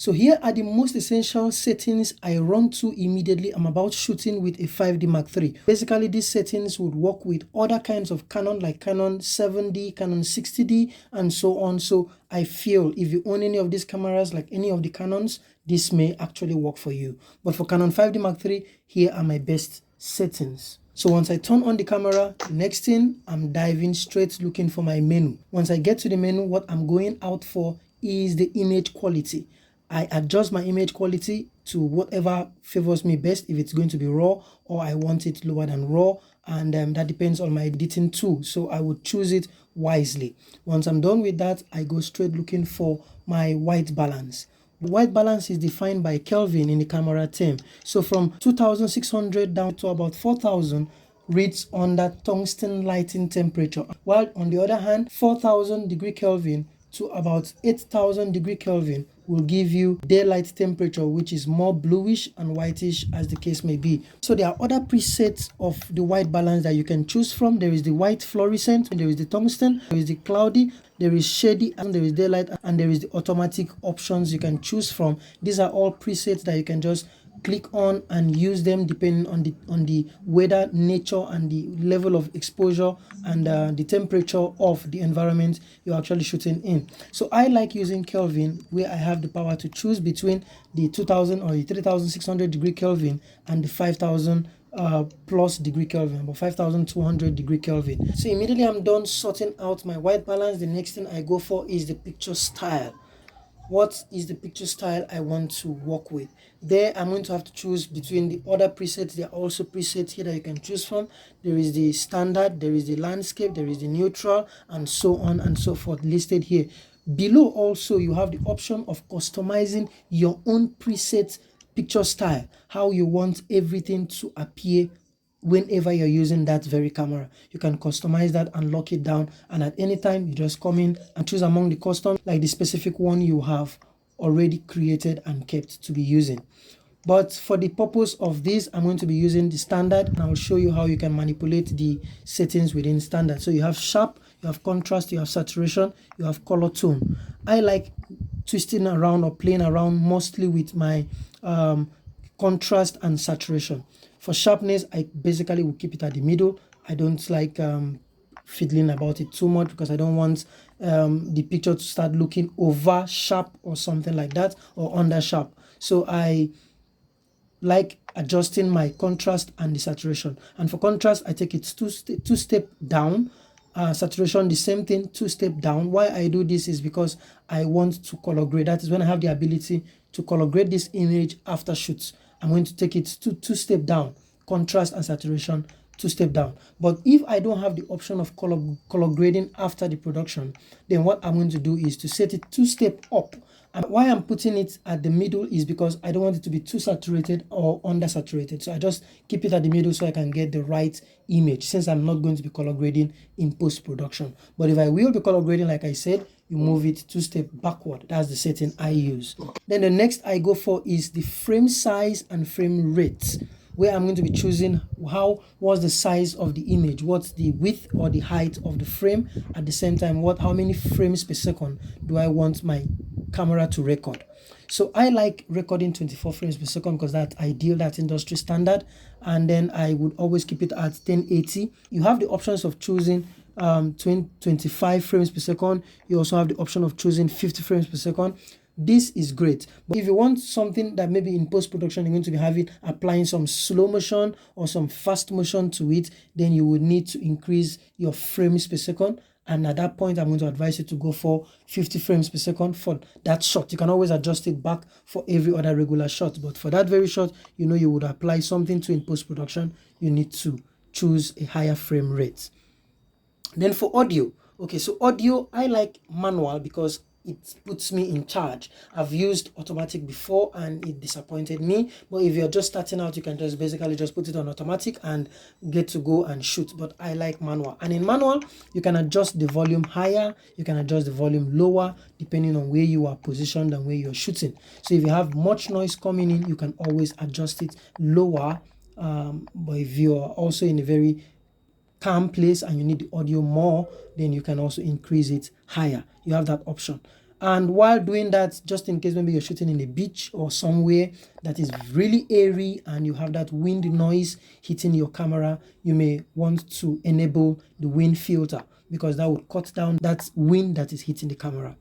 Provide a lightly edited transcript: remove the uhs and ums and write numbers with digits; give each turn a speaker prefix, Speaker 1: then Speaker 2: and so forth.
Speaker 1: So here are the most essential settings I run to immediately I'm about shooting with a 5D Mark III. Basically, these settings would work with other kinds of Canon like Canon 7D, Canon 60D, and so on. So I feel if you own any of these cameras, like any of the Canons, this may actually work for you. But for Canon 5D Mark III, here are my best settings. So once I turn on the camera, the next thing, I'm diving straight looking for my menu. Once I get to the menu, what I'm going out for is the image quality. I adjust my image quality to whatever favors me best, if it's going to be raw or I want it lower than raw, and that depends on my editing tool, so I would choose it wisely. Once I'm done with that, I go straight looking for my white balance. White balance is defined by Kelvin in the camera term. So from 2600 down to about 4000 reads under tungsten lighting temperature, while on the other hand 4000 degree Kelvin to about 8000 degree Kelvin will give you daylight temperature, which is more bluish and whitish as the case may be. So there are other presets of the white balance that you can choose from. There is the white fluorescent, there is the tungsten, there is the cloudy, there is shady, and there is daylight, and there is the automatic options you can choose from. These are all presets that you can just click on and use them depending on the weather, nature, and the level of exposure and the temperature of the environment you're actually shooting in. So I like using Kelvin, where I have the power to choose between the 2000 or the 3600 degree Kelvin and the 5000 plus degree Kelvin, about 5200 degree Kelvin. So immediately I'm done sorting out my white balance, the next thing I go for is the picture style. What is the picture style I want to work with? There I'm going to have to choose between the other presets. There are also presets here that you can choose from. There is the standard, there is the landscape, there is the neutral, and so on and so forth listed here. Below also you have the option of customizing your own preset picture style, how you want everything to appear whenever you're using that very camera. You can customize that and lock it down, and at any time you just come in and choose among the custom, like the specific one you have already created and kept to be using. But for the purpose of this, I'm going to be using the standard, and I'll show you how you can manipulate the settings within standard. So you have sharp, you have contrast, you have saturation, you have color tone. I like twisting around or playing around mostly with my contrast and saturation. For sharpness, I basically will keep it at the middle. I don't like fiddling about it too much, because I don't want the picture to start looking over sharp or something like that, or under sharp. So I like adjusting my contrast and the saturation. And for contrast, I take it two step down. Saturation, the same thing, 2 step down. Why I do this is because I want to color grade. That is when I have the ability to color grade this image after shoots. I'm going to take it to 2 step down, contrast and saturation, 2 step down. But if I don't have the option of color grading after the production, then what I'm going to do is to set it 2 step up. And why I'm putting it at the middle is because I don't want it to be too saturated or undersaturated. So I just keep it at the middle so I can get the right image, since I'm not going to be color grading in post-production. But if I will be color grading, like I said, you move it 2 step backward. That's the setting I use. Then the next I go for is the frame size and frame rate, where I'm going to be choosing what's the size of the image, what's the width or the height of the frame. At the same time, how many frames per second do I want my camera to record. So I like recording 24 frames per second because that's ideal, that's industry standard. And then I would always keep it at 1080. You have the options of choosing 25 frames per second. You also have the option of choosing 50 frames per second. This is great. But if you want something that maybe in post-production you're going to be applying some slow motion or some fast motion to it, then you would need to increase your frames per second. And at that point, I'm going to advise you to go for 50 frames per second for that shot. You can always adjust it back for every other regular shot. But for that very shot, you would apply something to in post-production, you need to choose a higher frame rate. Then for audio, okay, so audio, I like manual because it puts me in charge. I've used automatic before and it disappointed me. But if you're just starting out, you can just basically just put it on automatic and get to go and shoot. But I like manual. And in manual, you can adjust the volume higher, you can adjust the volume lower, depending on where you are positioned and where you're shooting. So if you have much noise coming in, you can always adjust it lower. But if you're also in a very calm place and you need the audio more, then you can also increase it higher. You have that option. And while doing that, just in case maybe you're shooting in a beach or somewhere that is really airy and you have that wind noise hitting your camera, you may want to enable the wind filter, because that would cut down that wind that is hitting the camera.